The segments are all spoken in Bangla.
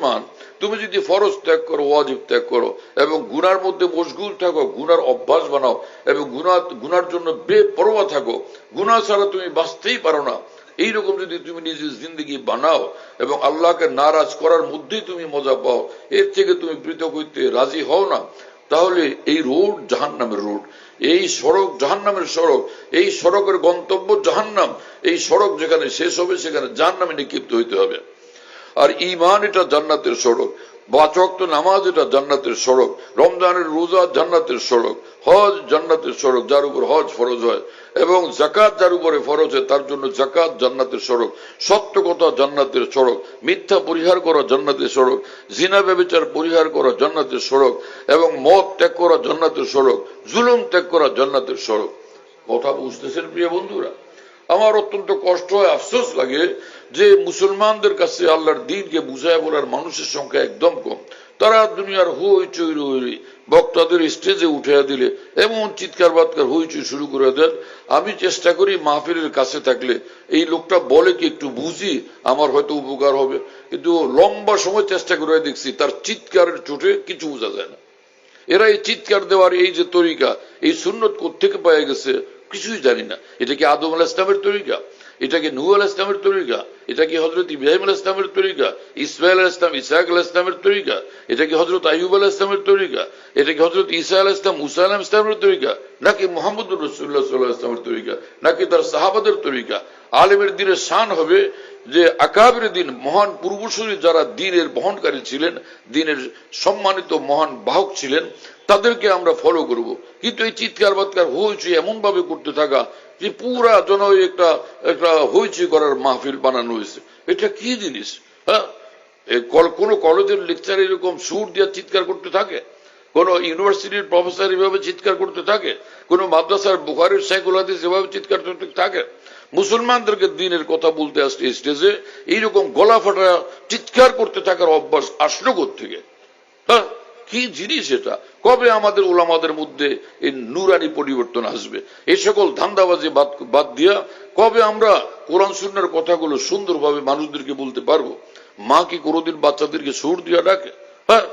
মুসলমান, তুমি যদি ফরজ ত্যাগ করো, ওয়াজিব ত্যাগ করো এবং গুনার মধ্যে মশগুল থাকো, গুনার অভ্যাস বানাও এবং গুনার জন্য বেপরোয়া থাকো, গুনাহ ছাড়া তুমি বাঁচতেই পারো না, এইরকম যদি তুমি নিজের জিন্দগি বানাও এবং আল্লাহকে নারাজ করার মধ্যেই তুমি মজা পাও, এর থেকে তুমি পৃথক হইতে রাজি হও না, তাহলে এই রোড জাহান্নামের রোড, এই সড়ক জাহান্নামের সড়ক, এই সড়কের গন্তব্য জাহান্নাম, এই সড়ক যেখানে শেষ হবে সেখানে জাহান্নামে নিক্ষিপ্ত হইতে হবে। আর ঈমান এটা জান্নাতের সড়ক, 5 ওয়াক্ত নামাজ এটা জান্নাতের সড়ক, রমজানের রোজা জান্নাতের সড়ক, হজ জান্নাতের সড়ক যার উপর হজ ফরজ হয়, এবং যাকাত যার উপরে ফরজ হয় তার জন্য যাকাত জান্নাতের সড়ক, সত্য কথা জান্নাতের সড়ক, মিথ্যা পরিহার করা জান্নাতের সড়ক, জিনা ব্যভিচার পরিহার করা জান্নাতের সড়ক, এবং মদ ত্যাগ করা জান্নাতের সড়ক, জুলুম ত্যাগ করা জান্নাতের সড়ক। কথা বুঝতেছেন প্রিয় বন্ধুরা? আমার অত্যন্ত কষ্ট হয়, আফসোস লাগে যে মুসলমানদের কাছে আল্লাহর দ্বীনকে বুঝায় বলার মানুষের সংখ্যা একদম কম। তারা দুনিয়ার হইচই রই বক্তাদের স্টেজে উঠে দিলে এমন চিৎকার বাৎকার হইচই শুরু করে দেন। আমি চেষ্টা করি মাহফিলের কাছে থাকলে এই লোকটা বলে কি একটু বুঝি, আমার হয়তো উপকার হবে, কিন্তু লম্বা সময় চেষ্টা করে দেখছি তার চিৎকারের চোটে কিছু বোঝা যায় না। এরা এই চিৎকার দেওয়ার এই যে তরিকা, এই সুন্নত কোত্থেকে পাওয়া গেছে কিছুই জানি না। এটা কি আদম আলাইহিস সালামের তরিকা? এটা কি নূহ আলাইহিস সালামের তরিকা? এটা কি হযরত ইব্রাহিম আলাইহিস সালামের তরিকা? ইসমাঈল আলাইহিস সালাম, ইসহাক আলাইহিস সালামের তরিকা? এটা কি হযরত আইয়ুব আলাইহিস সালামের তরিকা? এটা কি হযরত ঈসা আলাইহিস সালাম, মুসা আলাইহিস সালামের তরিকা? নাকি মুহাম্মদুর রাসূলুল্লাহ সাল্লাল্লাহু আলাইহি ওয়াসাল্লামের তরিকা? নাকি তার সাহাবাদের তরিকা? আলেমের দিনের শান হবে যে আকাবির দিন, মহান পূর্বসূরি যারা দিনের বহনকারী ছিলেন, দিনের সম্মানিত মহান বাহক ছিলেন, তাদেরকে আমরা ফলো করব। কিন্তু এই চিৎকার বাৎকার হইচই এমন ভাবে করতে থাকা যে পুরা জন একটা একটা হইচই করার মাহফিল বানানো হয়েছে। এটা কি জিনিস? হ্যাঁ, কোন কলেজের লেকচার এরকম সুর দিয়ে চিৎকার করতে থাকে? কোন ইউনিভার্সিটির প্রফেসর এভাবে চিৎকার করতে থাকে? কোন মাদ্রাসার বুখারীর শাইখুল হাদিস এভাবে চিৎকার করতে থাকে? মুসলমানদেরকে দ্বীনের কথা বলতে আসলে স্টেজে এইরকম গলা ফাটা চিৎকার করতে থাকার অভ্যাস আসলো কোত্থেকে? হ্যাঁ, কি জিনিস এটা? কবে আমাদের ওলামাদের মধ্যে এই নূরানি পরিবর্তন আসবে? এই সকল ধান্দাবাজি বাদ দিয়া কবে আমরা কোরআন সুন্নাহর কথাগুলো সুন্দরভাবে মানুষদেরকে বলতে পারবো? মা কি কোনোদিন বাচ্চাদেরকে সুর দিয়া ডাকে? হ্যাঁ,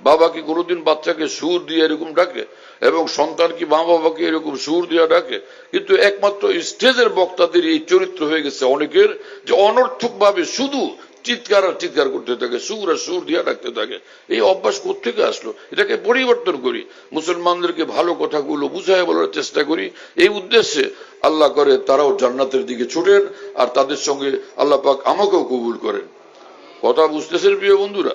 বাবা কি কোনোদিন বাচ্চাকে সুর দিয়ে এরকম ডাকে? এবং সন্তান কি মা বাবাকে এরকম সুর দিয়া ডাকে? কিন্তু একমাত্র স্টেজের বক্তাদের এই চরিত্র হয়ে গেছে অনেকের, যে অনর্থক ভাবে শুধু চিৎকার আর চিৎকার করতে থাকে, সুর আর সুর দিয়া ডাকতে থাকে। এই অভ্যাস কোত্থেকে আসলো? এটাকে পরিবর্তন করি, মুসলমানদেরকে ভালো কথাগুলো বুঝায় বলার চেষ্টা করি। এই উদ্দেশ্যে আল্লাহ করে তারাও জান্নাতের দিকে ছুটেন, আর তাদের সঙ্গে আল্লাহ পাক আমাকেও কবুল করেন। কথা বুঝতেছেন প্রিয় বন্ধুরা?